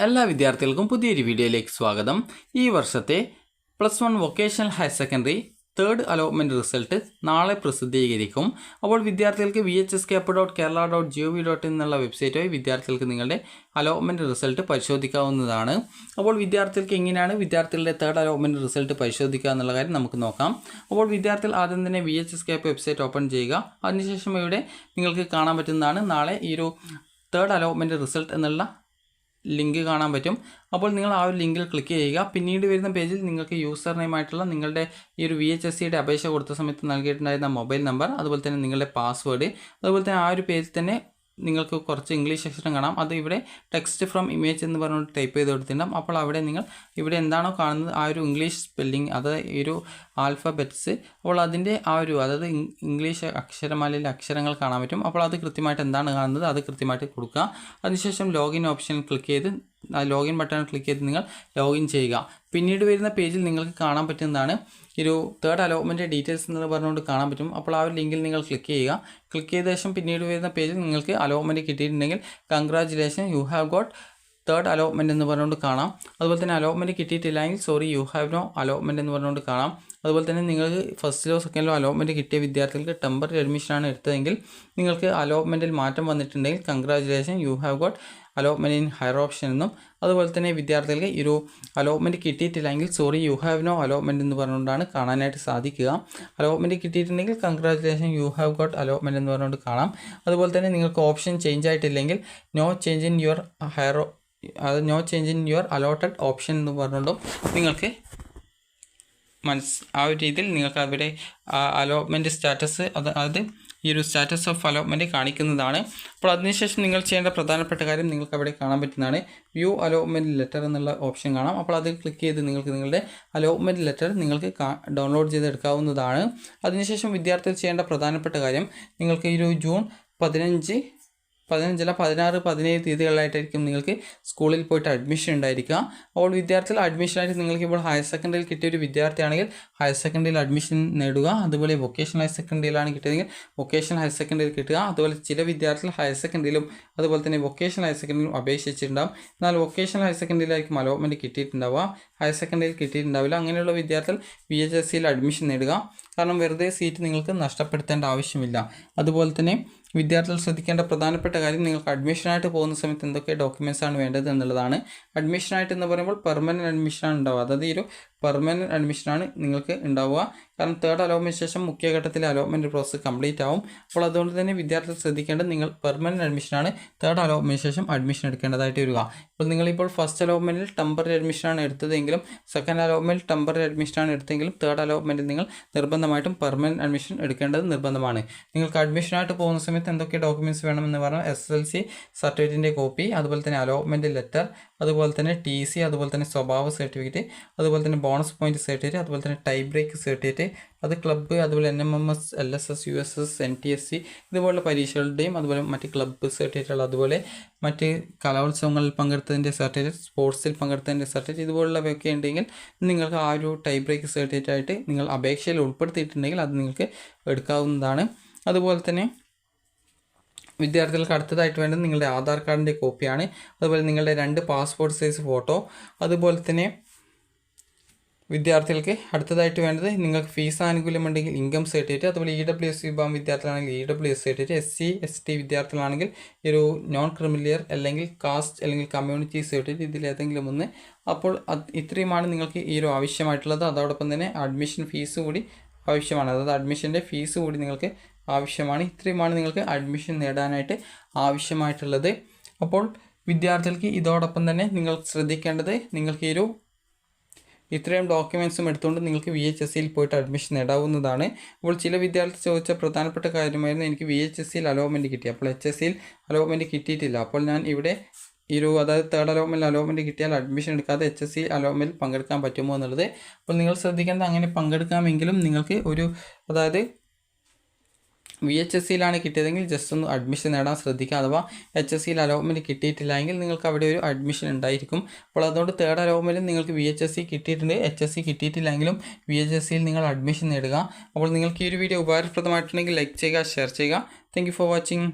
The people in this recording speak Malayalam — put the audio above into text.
എല്ലാ വിദ്യാർത്ഥികൾക്കും പുതിയൊരു വീഡിയോയിലേക്ക് സ്വാഗതം. ഈ വർഷത്തെ +1 vocational higher secondary third allotment result നാളെ പ്രസിദ്ധീകരിക്കും. അപ്പോൾ വിദ്യാർത്ഥികൾക്ക് vhscap.kerala.gov.in എന്നുള്ള വെബ്സൈറ്റ് വഴി വിദ്യാർത്ഥികൾക്ക് നിങ്ങളുടെ അലോട്ട്മെൻറ്റ് റിസൾട്ട് പരിശോധിക്കാവുന്നതാണ്. അപ്പോൾ വിദ്യാർത്ഥികൾക്ക് എങ്ങനെയാണ് വിദ്യാർത്ഥികളുടെ തേർഡ് അലോട്ട്മെൻറ്റ് റിസൾട്ട് പരിശോധിക്കുക എന്നുള്ള കാര്യം നമുക്ക് നോക്കാം. അപ്പോൾ വിദ്യാർത്ഥികൾ ആദ്യം തന്നെ vhscap വെബ്സൈറ്റ് ഓപ്പൺ ചെയ്യുക. അതിനുശേഷം ഇവിടെ നിങ്ങൾക്ക് കാണാൻ പറ്റുന്നതാണ് നാളെ ഈ ഒരു തേർഡ് അലോട്ട്മെൻറ്റ് റിസൾട്ട് എന്നുള്ള ലിങ്ക് കാണാൻ പറ്റും. അപ്പോൾ നിങ്ങൾ ആ ഒരു ലിങ്കിൽ ക്ലിക്ക് ചെയ്യുക. പിന്നീട് വരുന്ന പേജിൽ നിങ്ങൾക്ക് യൂസർ നെയിമായിട്ടുള്ള നിങ്ങളുടെ ഈ ഒരു VHSCയുടെ അപേക്ഷ കൊടുത്ത സമയത്ത് നൽകിയിട്ടുണ്ടായിരുന്ന മൊബൈൽ നമ്പർ, അതുപോലെ തന്നെ നിങ്ങളുടെ പാസ്വേഡ്, അതുപോലെ തന്നെ ആ ഒരു പേജിൽ തന്നെ നിങ്ങൾക്ക് കുറച്ച് ഇംഗ്ലീഷ് അക്ഷരം കാണാം. അത് ഇവിടെ ടെക്സ്റ്റ് ഫ്രം ഇമേജ് എന്ന് പറഞ്ഞുകൊണ്ട് ടൈപ്പ് ചെയ്ത് കൊടുത്തിട്ടുണ്ടാകും. അപ്പോൾ അവിടെ നിങ്ങൾ ഇവിടെ എന്താണോ കാണുന്നത് ആ ഒരു ഇംഗ്ലീഷ് സ്പെല്ലിംഗ്, അതായത് ഈ ഒരു ആൽഫബറ്റ്സ്, അപ്പോൾ അതിൻ്റെ ആ ഒരു അതായത് ഇംഗ്ലീഷ് അക്ഷരമാലയിലെ അക്ഷരങ്ങൾ കാണാൻ പറ്റും. അപ്പോൾ അത് കൃത്യമായിട്ട് എന്താണ് കാണുന്നത് അത് കൃത്യമായിട്ട് കൊടുക്കുക. അതിനുശേഷം ലോഗിൻ ഓപ്ഷനിൽ ക്ലിക്ക് ചെയ്ത് ലോഗിൻ ബട്ടൺ ക്ലിക്ക് ചെയ്ത് നിങ്ങൾ ലോഗിൻ ചെയ്യുക. പിന്നീട് വരുന്ന പേജിൽ നിങ്ങൾക്ക് കാണാൻ പറ്റുന്നതാണ് ഒരു തേർഡ് അലോട്ട്മെൻറ്റ് ഡീറ്റെയിൽസ് എന്ന് പറഞ്ഞുകൊണ്ട് കാണാൻ പറ്റും. അപ്പോൾ ആ ഒരു ലിങ്കിൽ നിങ്ങൾ ക്ലിക്ക് ചെയ്യുക. ക്ലിക്ക് ചെയ്ത ശേഷം പിന്നീട് വരുന്ന പേജിൽ നിങ്ങൾക്ക് അലോട്ട്മെൻറ്റ് കിട്ടിയിട്ടുണ്ടെങ്കിൽ congratulation, you have got third allotment എന്ന് പറഞ്ഞുകൊണ്ട് കാണാം. അതുപോലെ തന്നെ അലോട്ട്മെൻറ്റ് കിട്ടിയിട്ടില്ലെങ്കിൽ sorry you have no allotment എന്ന് പറഞ്ഞുകൊണ്ട് കാണാം. അതുപോലെ തന്നെ നിങ്ങൾക്ക് ഫസ്റ്റിലോ സെക്കൻഡിലോ അലോട്ട്മെൻറ്റ് കിട്ടിയ വിദ്യാർത്ഥികൾക്ക് ടെമ്പററി അഡ്മിഷനാണ് എടുത്തതെങ്കിൽ നിങ്ങൾക്ക് അലോട്ട്മെൻറ്റിൽ മാറ്റം വന്നിട്ടുണ്ടെങ്കിൽ congratulation, you have got allotment in higher option എന്നും, അതുപോലെ തന്നെ വിദ്യാർത്ഥികൾക്ക് ഒരു അലോട്ട്മെൻറ്റ് കിട്ടിയിട്ടില്ലെങ്കിൽ sorry you have no allotment എന്ന് പറഞ്ഞുകൊണ്ടാണ് കാണാനായിട്ട് സാധിക്കുക. അലോട്ട്മെൻറ്റ് കിട്ടിയിട്ടുണ്ടെങ്കിൽ congratulation, you have got allotment എന്ന് പറഞ്ഞുകൊണ്ട് കാണാം. അതുപോലെ തന്നെ നിങ്ങൾക്ക് ഓപ്ഷൻ ചേഞ്ച് ആയിട്ടില്ലെങ്കിൽ no change in your allotted option എന്ന് പറഞ്ഞുകൊണ്ടും നിങ്ങൾക്ക് ആ ഒരു രീതിയിൽ നിങ്ങൾക്ക് അവിടെ അലോട്ട്മെൻറ്റ് സ്റ്റാറ്റസ് അത് ഈ ഒരു സ്റ്റാറ്റസ് ഓഫ് അലോട്ട്മെൻറ്റ് കാണിക്കുന്നതാണ്. അപ്പോൾ അതിനുശേഷം നിങ്ങൾ ചെയ്യേണ്ട പ്രധാനപ്പെട്ട കാര്യം നിങ്ങൾക്ക് അവിടെ കാണാൻ പറ്റുന്നതാണ് വ്യൂ അലോട്ട്മെൻറ്റ് ലെറ്റർ എന്നുള്ള ഓപ്ഷൻ കാണാം. അപ്പോൾ അത് ക്ലിക്ക് ചെയ്ത് നിങ്ങൾക്ക് നിങ്ങളുടെ അലോട്ട്മെൻറ്റ് ലെറ്റർ നിങ്ങൾക്ക് ഡൗൺലോഡ് ചെയ്തെടുക്കാവുന്നതാണ്. അതിനുശേഷം വിദ്യാർത്ഥികൾ ചെയ്യേണ്ട പ്രധാനപ്പെട്ട കാര്യം നിങ്ങൾക്ക് ഈ ഒരു ജൂൺ 15, 16, 17 തീയതികളിലായിട്ടായിരിക്കും നിങ്ങൾക്ക് സ്കൂളിൽ പോയിട്ട് അഡ്മിഷൻ ഉണ്ടായിരിക്കുക. അപ്പോൾ വിദ്യാർത്ഥികൾ അഡ്മിഷനായിട്ട് നിങ്ങൾക്ക് ഇപ്പോൾ ഹയർ സെക്കൻഡറിയിൽ കിട്ടിയ ഒരു വിദ്യാർത്ഥിയാണെങ്കിൽ ഹയർ സെക്കൻഡറിയിൽ അഡ്മിഷൻ നേടുക. അതുപോലെ വൊക്കേഷണൽ ഹയർ സെക്കൻഡറിയിലാണ് കിട്ടിയതെങ്കിൽ വൊക്കേഷണൽ ഹയർ സെക്കൻഡറിയിൽ കിട്ടുക. അതുപോലെ ചില വിദ്യാർത്ഥികൾ ഹയർ സെക്കൻഡറിയിലും അതുപോലെ തന്നെ വൊക്കേഷണൽ ഹയർ സെക്കൻഡറിയിലും അപേക്ഷിച്ചിട്ടുണ്ടാകും. എന്നാൽ വൊക്കേഷണൽ ഹയർ സെക്കൻഡറിയിലായിരിക്കും അലോട്ട്മെൻറ്റ് കിട്ടിയിട്ടുണ്ടാവുക, ഹയർ സെക്കൻഡറിയിൽ കിട്ടിയിട്ടുണ്ടാവില്ല. അങ്ങനെയുള്ള വിദ്യാർത്ഥികൾ VHSCയിൽ അഡ്മിഷൻ നേടുക. കാരണം വെറുതെ സീറ്റ് നിങ്ങൾക്ക് നഷ്ടപ്പെടുത്തേണ്ട ആവശ്യമില്ല. അതുപോലെ തന്നെ വിദ്യാർത്ഥികൾ ശ്രദ്ധിക്കേണ്ട പ്രധാനപ്പെട്ട കാര്യം നിങ്ങൾക്ക് അഡ്മിഷനായിട്ട് പോകുന്ന സമയത്ത് എന്തൊക്കെ ഡോക്യുമെൻറ്റ്സ് ആണ് വേണ്ടത് എന്നുള്ളതാണ്. അഡ്മിഷനായിട്ട് എന്ന് പറയുമ്പോൾ പെർമനൻറ്റ് അഡ്മിഷനാണ് ഉണ്ടാവുക, അതായത് ഈ ഒരു പെർമനൻറ്റ് അഡ്മിഷനാണ് നിങ്ങൾക്ക് ഉണ്ടാവുക. കാരണം തേർഡ് അലോട്ട്മെൻറ്റ് ശേഷം മുഖ്യഘട്ടത്തിലെ അലോട്ട്മെൻറ്റ് പ്രോസസ്സ് കംപ്ലീറ്റ് ആവും. അപ്പോൾ അതുകൊണ്ട് തന്നെ വിദ്യാർത്ഥികൾ ശ്രദ്ധിക്കേണ്ടത് നിങ്ങൾ പെർമനൻറ്റ് അഡ്മിഷനാണ് തേർഡ് അലോട്ട്മെൻറ്റ് ശേഷം അഡ്മിഷൻ എടുക്കേണ്ടതായിട്ട് വരിക. അപ്പോൾ നിങ്ങളിപ്പോൾ ഫസ്റ്റ് അലോട്ട്മെൻറ്റിൽ ടെമ്പററി അഡ്മിഷനാണ് എടുത്തതെങ്കിലും സെക്കൻഡ് അലോട്ട്മെൻറ്റിൽ ടെമ്പററി അഡ്മിഷനാണ് എടുത്തെങ്കിലും തേർഡ് അലോട്ട്മെൻറ്റിൽ നിങ്ങൾ നിർബന്ധമായിട്ടും പെർമനൻറ്റ് അഡ്മിഷൻ എടുക്കേണ്ടത് നിർബന്ധമാണ്. നിങ്ങൾക്ക് അഡ്മിഷനായിട്ട് പോകുന്ന സമയത്ത് എന്തൊക്കെ ഡോക്യുമെൻറ്റ്സ് വേണമെന്ന് പറഞ്ഞാൽ SSLC സർട്ടിഫിക്കറ്റിൻ്റെ കോപ്പി, അതുപോലെ തന്നെ അലോട്ട്മെൻറ്റ് ലെറ്റർ, അതുപോലെ തന്നെ TC, അതുപോലെ തന്നെ സ്വഭാവ സർട്ടിഫിക്കറ്റ്, അതുപോലെ തന്നെ ബോണസ് പോയിന്റ് സർട്ടിഫിക്കറ്റ്, അതുപോലെ തന്നെ ടൈ ബ്രേക്ക് സർട്ടിഫിക്കറ്റ്, അത് ക്ലബ്ബ്, അതുപോലെ NMMS, LSS, USS, NTSC ഇതുപോലുള്ള പരീക്ഷകളുടെയും അതുപോലെ മറ്റ് ക്ലബ്ബ് സർട്ടിഫിക്കറ്റുകൾ, അതുപോലെ മറ്റ് കലോത്സവങ്ങളിൽ പങ്കെടുത്തതിൻ്റെ സർട്ടിഫിക്കറ്റ്, സ്പോർട്സിൽ പങ്കെടുത്തതിൻ്റെ സർട്ടിഫിക്കറ്റ് ഇതുപോലുള്ളവയൊക്കെ ഉണ്ടെങ്കിൽ നിങ്ങൾക്ക് ആ ഒരു ടൈ ബ്രേക്ക് സർട്ടിഫിക്കറ്റ് ആയിട്ട് നിങ്ങൾ അപേക്ഷയിൽ ഉൾപ്പെടുത്തിയിട്ടുണ്ടെങ്കിൽ അത് നിങ്ങൾക്ക് എടുക്കാവുന്നതാണ്. അതുപോലെ തന്നെ വിദ്യാർത്ഥികൾക്ക് അടുത്തതായിട്ട് വേണ്ടത് നിങ്ങളുടെ ആധാർ കാർഡിൻ്റെ കോപ്പിയാണ്. അതുപോലെ നിങ്ങളുടെ 2 പാസ്പോർട്ട് സൈസ് ഫോട്ടോ. അതുപോലെ തന്നെ വിദ്യാർത്ഥികൾക്ക് അടുത്തതായിട്ട് വേണ്ടത് നിങ്ങൾക്ക് ഫീസ് ആനുകൂല്യമുണ്ടെങ്കിൽ ഇൻകം സർട്ടിഫിക്കറ്റ്, അതുപോലെ EWS വിഭാഗം വിദ്യാർത്ഥികളാണെങ്കിൽ EWS സർട്ടിഫിക്കറ്റ്, SC ST വിദ്യാർത്ഥികളാണെങ്കിൽ ഒരു നോൺ ക്രിമിലിയർ അല്ലെങ്കിൽ കാസ്റ്റ് അല്ലെങ്കിൽ കമ്മ്യൂണിറ്റി സർട്ടിഫിക്കറ്റ്, ഇതിലേതെങ്കിലും ഒന്ന്. അപ്പോൾ ഇത്രയുമാണ് നിങ്ങൾക്ക് ഈ ഒരു ആവശ്യമായിട്ടുള്ളത്. അതോടൊപ്പം തന്നെ അഡ്മിഷൻ ഫീസ് കൂടി ആവശ്യമാണ്, അതായത് അഡ്മിഷൻ്റെ ഫീസ് കൂടി നിങ്ങൾക്ക് ആവശ്യമാണ്. ഇത്രയുമാണ് നിങ്ങൾക്ക് അഡ്മിഷൻ നേടാനായിട്ട് ആവശ്യമായിട്ടുള്ളത്. അപ്പോൾ വിദ്യാർത്ഥികൾക്ക് ഇതോടൊപ്പം തന്നെ നിങ്ങൾ ശ്രദ്ധിക്കേണ്ടത് നിങ്ങൾക്ക് ഈ ഒരു ഇത്രയും ഡോക്യുമെൻറ്റ്സും എടുത്തുകൊണ്ട് നിങ്ങൾക്ക് VHSCയിൽ പോയിട്ട് അഡ്മിഷൻ നേടാവുന്നതാണ്. അപ്പോൾ ചില വിദ്യാർത്ഥി ചോദിച്ച പ്രധാനപ്പെട്ട കാര്യമായിരുന്നു എനിക്ക് VHSCയിൽ അലോട്ട്മെൻറ്റ് കിട്ടി, അപ്പോൾ HSCയിൽ അലോട്ട്മെൻറ്റ് കിട്ടിയിട്ടില്ല. അപ്പോൾ ഞാൻ ഇവിടെ അതായത് തേർഡ് അലോട്ട്മെൻറ്റ് കിട്ടിയാൽ അഡ്മിഷൻ എടുക്കാതെ HSC അലോട്ട്മെൻറ്റിൽ പങ്കെടുക്കാൻ പറ്റുമോ എന്നുള്ളത്. അപ്പോൾ നിങ്ങൾ ശ്രദ്ധിക്കേണ്ടത് അങ്ങനെ പങ്കെടുക്കാമെങ്കിലും നിങ്ങൾക്ക് അതായത് VHSCയിലാണ് കിട്ടിയതെങ്കിൽ ജസ്റ്റ് ഒന്ന് അഡ്മിഷൻ നേടാൻ ശ്രദ്ധിക്കുക. അഥവാ HSCയിൽ അലോട്ട്മെൻറ്റ് കിട്ടിയിട്ടില്ല എങ്കിൽ നിങ്ങൾക്ക് അവിടെ ഒരു അഡ്മിഷൻ ഉണ്ടായിരിക്കും. അപ്പോൾ അതുകൊണ്ട് തേർഡ് അലോട്ട്മെൻറ്റിൽ നിങ്ങൾക്ക് VHSC കിട്ടിയിട്ടുണ്ട്, HSC കിട്ടിയിട്ടില്ലെങ്കിലും VHSCയിൽ നിങ്ങൾ അഡ്മിഷൻ നേടുക. അപ്പോൾ നിങ്ങൾക്ക് ഈ ഒരു വീഡിയോ ഉപകാരപ്രദമായിട്ടുണ്ടെങ്കിൽ ലൈക്ക് ചെയ്യുക, ഷെയർ ചെയ്യുക. Thank you for watching.